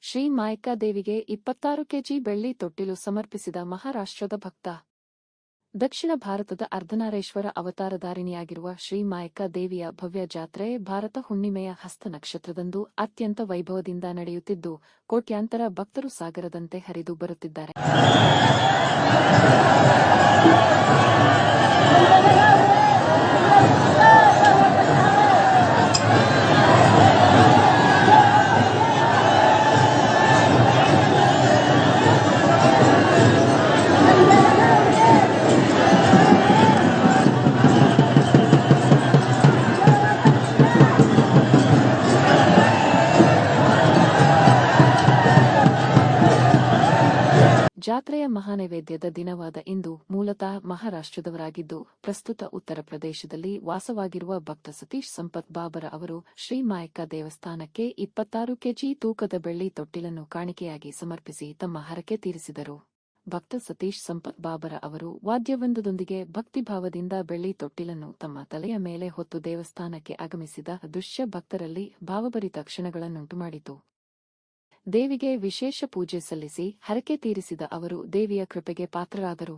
ಶ್ರೀ ಮಾಯಕ್ಕ ದೇವಿಗೆ 26 ಕೆಜಿ ಬೆಳ್ಳಿ ತೊಟ್ಟಿಲು ಸಮರ್ಪಿಸಿದ ಮಹಾರಾಷ್ಟ್ರದ ಭಕ್ತ. ದಕ್ಷಿಣ ಭಾರತದ ಅರ್ಧನಾರೀಶ್ವರ ಅವತಾರಧಾರಿಣಿಯಾಗಿರುವ ಶ್ರೀ ಮಾಯಕ್ಕ ದೇವಿಯ ಭವ್ಯ ಜಾತ್ರೆ ಭಾರತ ಹುಣ್ಣಿಮೆಯ ಹಸ್ತ ನಕ್ಷತ್ರದಂದು ಅತ್ಯಂತ ವೈಭವದಿಂದ ನಡೆಯುತ್ತಿದ್ದು, ಕೋಟ್ಯಾಂತರ ಭಕ್ತರು ಸಾಗರದಂತೆ ಹರಿದು ಬರುತ್ತಿದ್ದಾರೆ. ಜಾತ್ರೆಯ ಮಹಾನೈವೇದ್ಯದ ದಿನವಾದ ಇಂದು ಮೂಲತಃ ಮಹಾರಾಷ್ಟ್ರದವರಾಗಿದ್ದು, ಪ್ರಸ್ತುತ ಉತ್ತರ ಪ್ರದೇಶದಲ್ಲಿ ವಾಸವಾಗಿರುವ ಭಕ್ತ ಸತೀಶ್ ಸಂಪತ್ ಬಾಬರ ಅವರು ಶ್ರೀ ಮಾಯಕ್ಕ ದೇವಸ್ಥಾನಕ್ಕೆ 26 ಕೆಜಿ ತೂಕದ ಬೆಳ್ಳಿ ತೊಟ್ಟಿಲನ್ನು ಕಾಣಿಕೆಯಾಗಿ ಸಮರ್ಪಿಸಿ ತಮ್ಮ ಹರಕೆ ತೀರಿಸಿದರು. ಭಕ್ತ ಸತೀಶ್ ಸಂಪತ್ ಬಾಬರ ಅವರು ವಾದ್ಯವೃಂದದೊಂದಿಗೆ ಭಕ್ತಿಭಾವದಿಂದ ಬೆಳ್ಳಿ ತೊಟ್ಟಿಲನ್ನು ತಮ್ಮ ತಲೆಯ ಮೇಲೆ ಹೊತ್ತು ದೇವಸ್ಥಾನಕ್ಕೆ ಆಗಮಿಸಿದ ದೃಶ್ಯ ಭಕ್ತರಲ್ಲಿ ಭಾವಭರಿತ ಕ್ಷಣಗಳನ್ನುಂಟು ಮಾಡಿತು. ದೇವಿಗೆ ವಿಶೇಷ ಪೂಜೆ ಸಲ್ಲಿಸಿ ಹರಕೆ ತೀರಿಸಿದ ಅವರು ದೇವಿಯ ಕೃಪೆಗೆ ಪಾತ್ರರಾದರು.